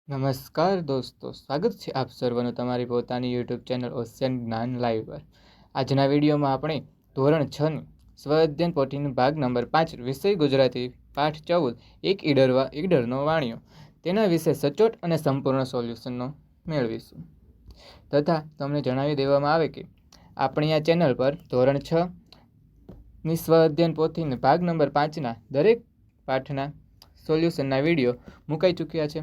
નમસ્કાર દોસ્તો, સ્વાગત છે આપ સર્વનું તમારી પોતાની યુટ્યુબ ચેનલ ઓશિયન જ્ઞાન લાઈવ પર। આજના વિડીયોમાં આપણે ધોરણ 6ની સ્વઅધ્યયન પોથીનો ભાગ નંબર 5 વિષય ગુજરાતી પાઠ 14 એક ઈડરનો વાણિયો તેના વિશે સચોટ અને સંપૂર્ણ સોલ્યુશનનો મેળવીશું। તથા તમને જણાવી દેવામાં આવે કે આપણી આ ચેનલ પર ધોરણ 6ની સ્વઅધ્યયન પોથીના ભાગ નંબર 5ના દરેક પાઠના સોલ્યુશનના વિડીયો મુકાઈ ચૂક્યા છે,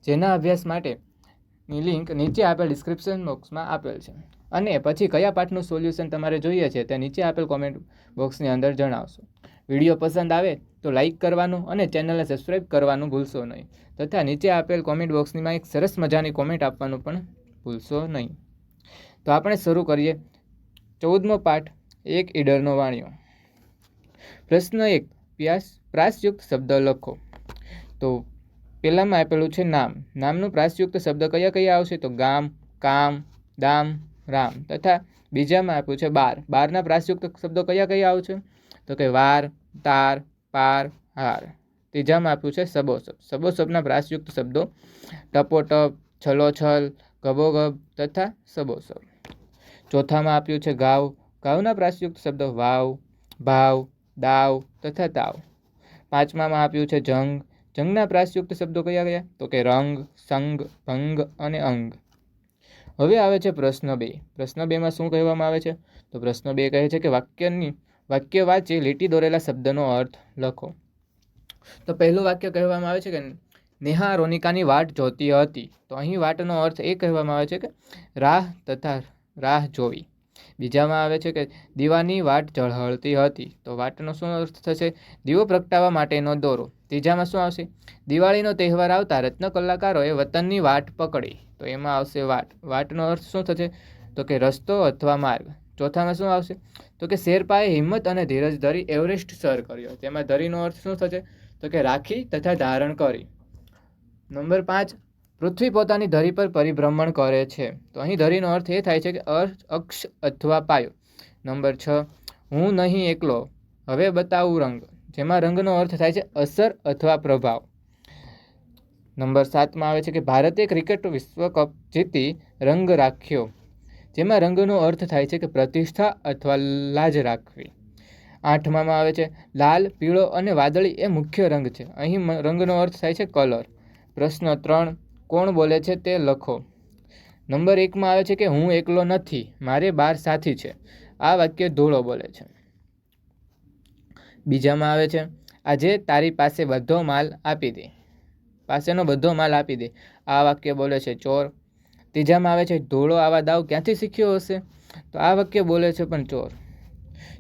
જેના અભ્યાસ માટેની લિંક નીચે આપેલ ડિસ્ક્રિપ્શન બોક્સમાં આપેલ છે। અને પછી કયા પાઠનું સોલ્યુશન તમારે જોઈએ છે તે નીચે આપેલ કોમેન્ટ બોક્સની અંદર જણાવશો। વિડીયો પસંદ આવે તો લાઇક કરવાનું અને ચેનલને સબસ્ક્રાઈબ કરવાનું ભૂલશો નહીં, તથા નીચે આપેલ કોમેન્ટ બોક્સમાં એક સરસ મજાની કોમેન્ટ આપવાનું પણ ભૂલશો નહીં। તો આપણે શરૂ કરીએ 14મો પાઠ એક ઈડરનો વાણિયો। પ્રશ્ન 1, પ્રાસયુક્ત શબ્દ લખો। તો પહેલામાં આપેલું છે નામ। નામનું પ્રાસયુક્ત શબ્દ કયા કયા આવશે? તો ગામ, કામ, દામ, રામ। તથા બીજામાં આપ્યું છે બાર। બારના પ્રાસયુક્ત શબ્દો કયા કયા આવશે? તો કે વાર, તાર, પાર, હાર। ત્રીજામાં આપ્યું છે સબોસબ। સબોસબના પ્રાસયુક્ત શબ્દો ટપોટપ, છલોછલ, ગબોગબ તથા સબોસબ। ચોથામાં આપ્યું છે ગાવ। ગાવના પ્રાસયુક્ત શબ્દો વાવ, ભાવ, દાવ તથા તાવ। પાંચમામાં આપ્યું છે જંગ। જંગના પ્રાસયુક્ત શબ્દો કયા કયા? તો કે રંગ, સંગ, ભંગ અને અંગ। હવે આવે છે પ્રશ્ન 2। પ્રશ્ન 2માં શું કહેવામાં આવે છે? તો પ્રશ્ન 2 કહે છે કે વાક્ય વાંચી લીટી દોરેલા શબ્દનો અર્થ લખો। તો પહેલું વાક્ય કહેવામાં આવે છે કે નેહા રોનિકાની વાટ જોતી હતી। તો અહીં વાટનો અર્થ એ કહેવામાં આવે છે કે રાહ તથા રાહ જોવી। બીજામાં આવે છે કે દીવાની વાટ ઝળહળતી હતી। તો વાટનો શું અર્થ થશે? દીવો પ્રગટાવવા માટેનો દોરો। ત્રીજામાં શું આવશે? દિવાળીનો તહેવાર આવતા રત્ન કલાકારોએ વતનની વાટ પકડી। તો એમાં આવશે વાટ। વાટનો અર્થ શું થશે? તો કે રસ્તો અથવા માર્ગ। ચોથામાં શું આવશે? તો કે શેરપાએ હિંમત અને ધીરજ ધરી એવરેસ્ટ સર કર્યો। તેમાં ધરીનો અર્થ શું થશે? તો કે રાખી તથા ધારણ કરી। નંબર 5, પૃથ્વી પોતાની ધરી પર પરિભ્રમણ કરે છે। તો અહીં ધરીનો અર્થ એ થાય છે કે અક્ષ અથવા પાયો। નંબર 6, હું નહીં એકલો, હવે બતાવું રંગ। જેમાં રંગનો અર્થ થાય છે અસર અથવા પ્રભાવ। નંબર 7માં આવે છે કે ભારતે ક્રિકેટ વિશ્વકપ જીતી રંગ રાખ્યો। જેમાં રંગનો અર્થ થાય છે કે પ્રતિષ્ઠા અથવા લાજ રાખવી। 8માં આવે છે લાલ, પીળો અને વાદળી એ મુખ્ય રંગ છે। અહીં રંગનો અર્થ થાય છે કલર। પ્રશ્ન 3, કોણ બોલે છે તે લખો। નંબર 1માં આવે છે કે હું એકલો નથી, મારે 12 સાથી છે। આ વાક્ય ધોળો બોલે છે। બીજામાં આવે છે આજે તારી પાસે બધો માલ આપી દે, પાસેનો બધો માલ આપી દે। આ વાક્ય બોલે છે ચોર। ત્રીજામાં આવે છે ધોળો આવા દાવ ક્યાંથી શીખ્યો હશે? તો આ વાક્ય બોલે છે પણ ચોર।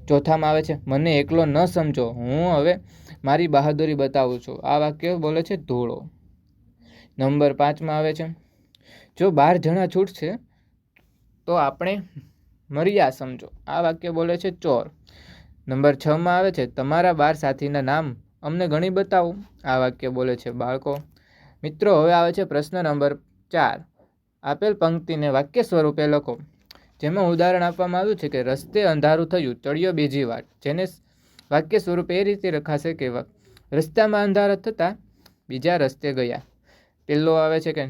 ચોથામાં આવે છે મને એકલો ન સમજો, હું હવે મારી બહાદુરી બતાવું છું। આ વાક્ય બોલે છે ધોળો। નંબર 5માં આવે છે જો 12 જણા છૂટશે તો આપણે મર્યા સમજો। આ વાક્ય બોલે છે ચોર। નંબર 6માં આવે છે તમારા 12 સાથીના નામ અમને ગણી બતાવો। આ વાક્ય બોલે છે બાળકો। મિત્રો, હવે આવે છે પ્રશ્ન નંબર 4। આપેલ પંક્તિને વાક્ય સ્વરૂપે લખો। જેમાં ઉદાહરણ આપવામાં આવ્યું છે કે રસ્તે અંધારું થયું, ચડ્યો બીજી વાટ। જેને વાક્ય સ્વરૂપે એ રીતે લખાશે કે રસ્તામાં અંધારા થતાં બીજા રસ્તે ગયા। પેલો આવે છે કે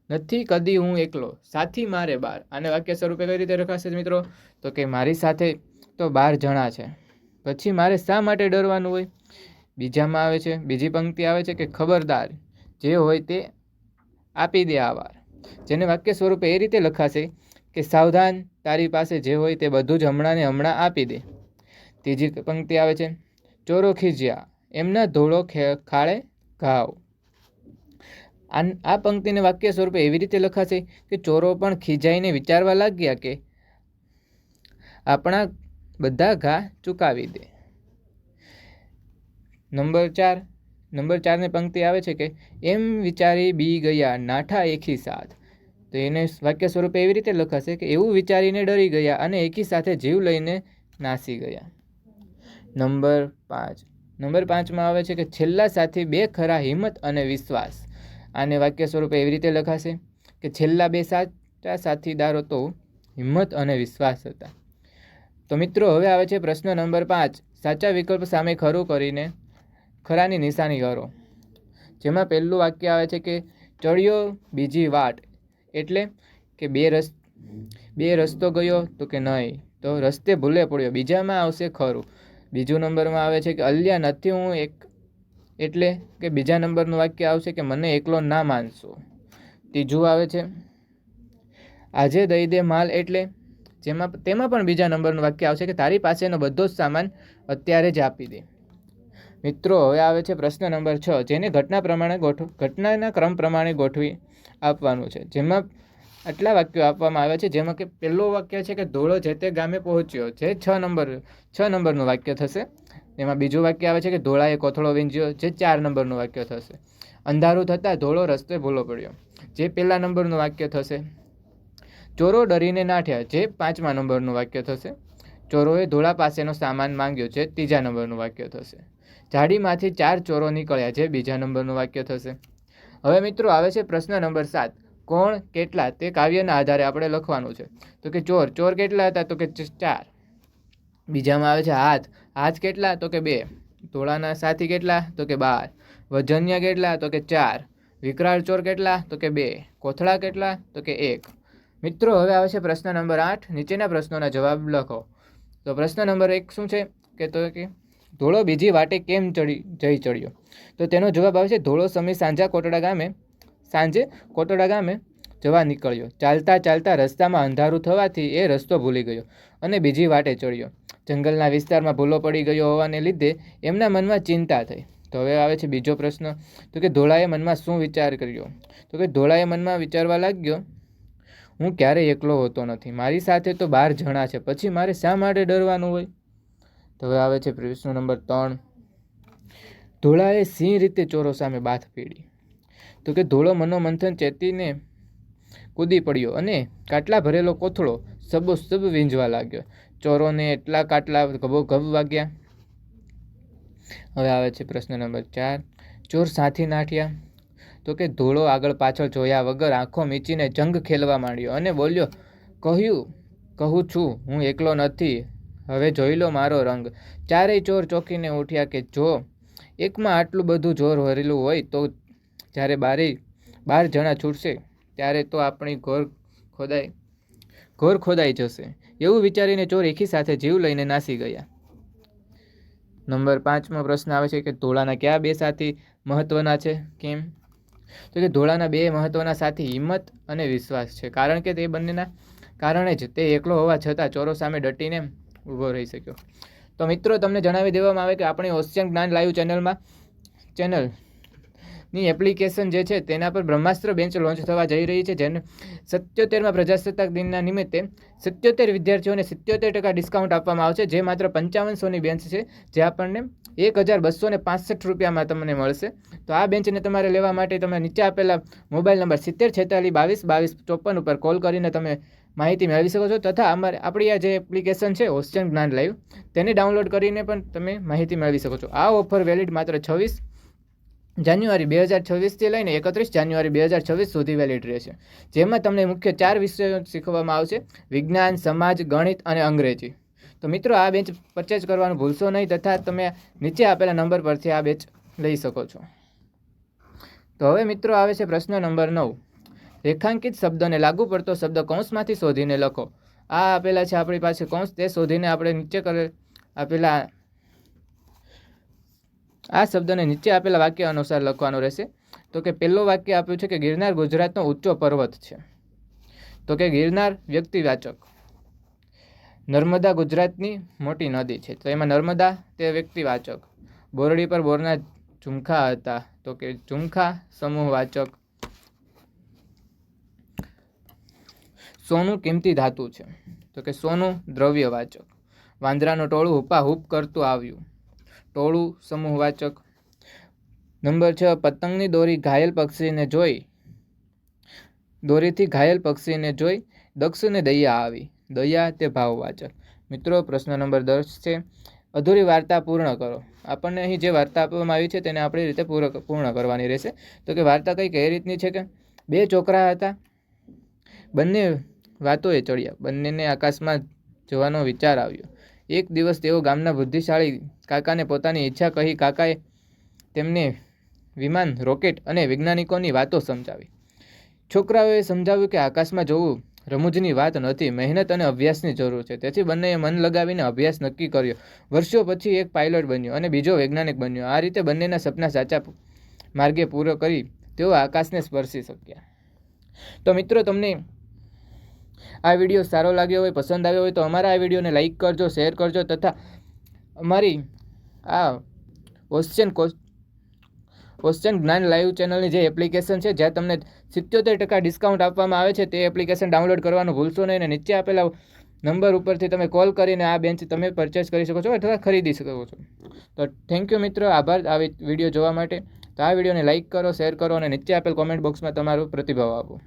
નથી કદી હું એકલો, સાથી મારે 12। આને વાક્ય સ્વરૂપે કઈ રીતે લખાશે મિત્રો? તો કે મારી સાથે તો 12 જણા છે, પછી મારે શા માટે ડરવાનું હોય? બીજામાં આવે છે, બીજી પંક્તિ આવે છે કે ખબરદાર, જે હોય તે આપી દે આવાર। જેને વાક્ય સ્વરૂપે એ રીતે લખાશે કે સાવધાન, તારી પાસે જે હોય તે બધું જ હમણાં ને હમણાં આપી દે। ત્રીજી પંક્તિ આવે છે ચોરો ખીજ્યા, એમના ધોળો ખાળે ઘાવ। આ પંક્તિને વાક્ય સ્વરૂપે એવી રીતે લખાશે કે ચોરો પણ ખીજાઈને વિચારવા લાગ્યા કે આપણા બધા ઘા ચૂકાવી દે। નંબર 4ની પંક્તિ આવે છે કે એમ વિચારી બી ગયા નાઠા એકી સાથ। તો એને વાક્ય સ્વરૂપે એવી રીતે લખાશે કે એવું વિચારીને ડરી ગયા અને એકી સાથે જીવ લઈને નાસી ગયા। નંબર 5માં આવે છે કે છેલ્લા સાથી 2 ખરા, હિંમત અને વિશ્વાસ। આને વાક્ય સ્વરૂપે એવી રીતે લખાશે કે છેલ્લા 2 સાચા સાથીદારો તો હિંમત અને વિશ્વાસ હતા। તો મિત્રો, હવે આવે છે પ્રશ્ન નંબર 5। સાચા વિકલ્પ સામે ખરું કરીને ખરાની નિશાની કરો। જેમાં પહેલું વાક્ય આવે છે કે ચડ્યો બીજી વાટ એટલે કે બે રસ્તો ગયો તો કે નહીં, તો રસ્તે ભૂલે પડ્યો. બીજામાં આવશે ખરું. બીજું નંબરમાં આવે છે કે અલ્યા નથી હું એક, એટલે કે બીજા નંબરનું વાક્ય આવશે કે મને એકલો ના માનશો. ત્રીજું આવે છે આજે દઈ દે માલ એટલે તેમાં પણ બીજા નંબરનું વાક્ય આવશે કે તારી પાસેનો બધો જ સામાન અત્યારે જ આપી દે. મિત્રો હવે આવે છે પ્રશ્ન નંબર 6, જેને ઘટનાના ક્રમ પ્રમાણે ગોઠવી આપવાનું છે. જેમાં આટલા વાક્યો આપવામાં આવ્યા છે, જેમાં કે પહેલું વાક્ય છે કે ધોળો જે તે ગામે પહોંચ્યો, જે 6 નંબરનું વાક્ય થશે. એમાં બીજું વાક્ય આવે છે કે ધોળાએ કોથળો વીંઝ્યો, જે 4 નંબરનું વાક્ય થશે. અંધારું થતાં ધોળો રસ્તે ભૂલો પડ્યો, જે પહેલા નંબરનું વાક્ય થશે. ચોરો ડરીને નાઠ્યા, જે 5મા નંબરનું વાક્ય થશે. ચોરોએ ધોળા પાસેનો સામાન માંગ્યો, જે 3જા નંબરનું વાક્ય થશે. ઝાડીમાંથી 4 ચોરો નીકળ્યા, જે 2જા નંબરનું વાક્ય થશે. હવે મિત્રો આવે છે પ્રશ્ન નંબર 7, કોણ કેટલા તે કાવ્યના આધારે આપણે લખવાનું છે. તો કે ચોર કેટલા હતા, તો કે 4. બીજામાં આવે છે હાથ કેટલા, તો કે 2. ધોળાના સાથી કેટલા, તો કે 12. વજનિયા કેટલા, તો કે 4. વિકરાળ ચોર કેટલા, તો કે 2. કોથળા કેટલા, તો કે 1. મિત્રો હવે આવે છે પ્રશ્ન નંબર 8, નીચેના પ્રશ્નોના જવાબ લખો. તો પ્રશ્ન નંબર 1 શું છે કે ધોળો બીજી વાટે કેમ જઈ ચડ્યો. તો તેનો જવાબ આવે છે ધોળો સમય સાંજે કોટડા ગામે જવા નીકળ્યો. ચાલતા ચાલતા રસ્તામાં અંધારું થવાથી એ રસ્તો ભૂલી ગયો અને બીજી વાટે ચડ્યો. જંગલના વિસ્તારમાં ભૂલો પડી ગયો હોવાને લીધે એમના મનમાં ચિંતા થઈ. તો હવે આવે છે બીજો પ્રશ્ન, તો કે ધોળાએ મનમાં શું વિચાર કર્યો. તો કે ધોળાએ મનમાં વિચારવા લાગ્યો, હું ક્યારેય એકલો હોતો નથી, મારી સાથે તો 12 જણા છે, પછી મારે શા માટે ડરવાનું હોય. તો હવે આવે છે પ્રશ્ન નંબર 3, ધોળાએ સિંહ રીતે ચોરો સામે બાથ પીડી. તો કે ધોળો મનોમંથન ચેતીને કૂદી પડ્યો અને કાટલા ભરેલો કોથળો સબોસબ વીંઝવા લાગ્યો. ચોરોને એટલા કાટલા ગબોગબ વાગ્યા. હવે આવે છે પ્રશ્ન નંબર 4, ચોર સાથી નાઠ્યા. તો કે ધોળો આગળ પાછળ જોયા વગર આંખો મીચીને જંગ ખેલવા માંડ્યો અને બોલ્યો, કહું છું હું એકલો નથી, હવે જોઈ લો મારો રંગ. ચારેય ચોર ચોંકીને ઉઠ્યા કે જો એકમાં આટલું બધું જોર ભરેલું હોય તો જ્યારે 12 જણા છૂટશે ત્યારે તો આપણી ઘોર ખોદાઈ જશે. એવું વિચારીને ચોર એકી સાથે જીવ લઈને નાસી ગયા. નંબર 5મો પ્રશ્ન આવે છે કે ધોળાના કયા 2 સાથી મહત્વના છે, કેમ. તો કે ધોળાના 2 મહત્વના સાથી હિંમત અને વિશ્વાસ છે, કારણ કે તે બંનેના કારણે જ તે એકલો હોવા છતાં ચોરો સામે ડટીને ઊભો રહી શક્યો. તો મિત્રો તમને જણાવી દેવામાં આવે કે આપણી ઓશિયન જ્ઞાન લાઈવ ચેનલની એપ્લિકેશન જે છે તેના પર બ્રહ્માસ્ત્ર બેન્ચ લોન્ચ થવા જઈ રહી છે, જેને 77મા પ્રજાસત્તાક દિનના નિમિત્તે 77 વિદ્યાર્થીઓને 77% ડિસ્કાઉન્ટ આપવામાં આવશે, જે માત્ર 5500ની બેન્ચ છે, જે આપણને 1265 રૂપિયામાં તમને મળશે. તો આ બેન્ચને તમારે લેવા માટે તમે નીચે આપેલા મોબાઈલ નંબર 7046222254 ઉપર કોલ કરીને તમે માહિતી મેળવી શકો છો, તથા આપણી આ જે એપ્લિકેશન છે ઓશિયન જ્ઞાન લાઈવ તેને ડાઉનલોડ કરીને પણ તમે માહિતી મેળવી શકો છો. આ ઓફર વેલિડ માત્ર 26 જાન્યુઆરી 2026થી લઈને 31 જાન્યુઆરી 2026 સુધી વેલિડ રહેશે, જેમાં તમને મુખ્ય 4 વિષયો શીખવવામાં આવશે: વિજ્ઞાન, સમાજ, ગણિત અને અંગ્રેજી. તો મિત્રો આ બેન્ચ પરચેઝ કરવાનું ભૂલશો નહીં, તથા તમે નીચે આપેલા નંબર પરથી આ બેન્ચ લઈ શકો છો. તો હવે મિત્રો આવે છે પ્રશ્ન નંબર 9, રેખાંકિત શબ્દને લાગુ પડતો શબ્દ કૌંસમાંથી શોધીને લખો. આ આપેલા છે આપણી પાસે કૌંસ, તે શોધીને આપણે નીચે આપેલા આ શબ્દને નીચે આપેલા વાક્ય અનુસાર લખવાનું રહેશે. તો કે પહેલું વાક્ય આપ્યું છે કે ગિરનાર ગુજરાતનો ઊંચો પર્વત છે. તો કે ગિરનાર વ્યક્તિવાચક. નર્મદા ગુજરાતની મોટી નદી છે, તો એમાં નર્મદા તે વ્યક્તિવાચક. બોરડી પર બોરના ઝુમખા હતા, તો કે ઝુમખા સમૂહવાચક. સોનું કિંમતી ધાતુ છે, તો કે સોનું દ્રવ્યવાચક. વાંદરાનું ટોળું હુપાહુપ કરતું આવ્યું, ટોળું સમૂહવાચક. નંબર 6, પતંગની દોરીથી ઘાયલ પક્ષીને જોઈ દક્ષને દયા આવી, દયા તે ભાવવાચક. મિત્રો પ્રશ્ન નંબર 10 છે, અધૂરી વાર્તા પૂર્ણ કરો. આપણને અહીં જે વાર્તા આપવામાં આવી છે તેને આપણી રીતે પૂર્ણ કરવાની રહેશે. તો કે વાર્તા કંઈક એ રીતની છે કે 2 છોકરા હતા, બંને વાતોએ ચડ્યા, બંનેને આકાશમાં જવાનો વિચાર આવ્યો. એક દિવસ તેઓ ગામના બુદ્ધિશાળી કાકાને પોતાની ઈચ્છા કહી. કાકાએ તેમને વિમાન, રોકેટ અને વૈજ્ઞાનિકોની વાતો સમજાવી. છોકરાઓએ સમજાવ્યું કે આકાશમાં જોવું રમૂજની વાત નથી, મહેનત અને અભ્યાસની જરૂર છે. તેથી બંનેએ મન લગાવીને અભ્યાસ નક્કી કર્યો. વર્ષો પછી એક પાયલોટ બન્યો અને બીજો વૈજ્ઞાનિક બન્યો. આ રીતે બંનેના સપના સાચા માર્ગે પૂરો કરી તેઓ આકાશને સ્પર્શી શક્યા. તો મિત્રો, તમને આ વિડીયો સારો લાગ્યો હોય, પસંદ આવ્યો હોય તો અમારા આ વિડીયોને લાઇક કરજો, શેર કરજો તથા અમારી આ ઓશિયન જ્ઞાન લાઈવ ચેનલની જે એપ્લિકેશન છે, જ્યાં તમને 77% ડિસ્કાઉન્ટ આપવામાં આવે છે, તે એપ્લિકેશન ડાઉનલોડ કરવાનું ભૂલશો નહીં. અને નીચે આપેલા નંબર ઉપરથી તમે કોલ કરીને આ બેન્ચ તમે પરચેસ કરી શકો છો અથવા ખરીદી શકો છો. તો થેન્ક યુ મિત્રો, આભાર આ વિડીયો જોવા માટે. તો આ વિડીયોને લાઇક કરો, શેર કરો અને નીચે આપેલ કોમેન્ટ બોક્સમાં તમારો પ્રતિભાવ આપો.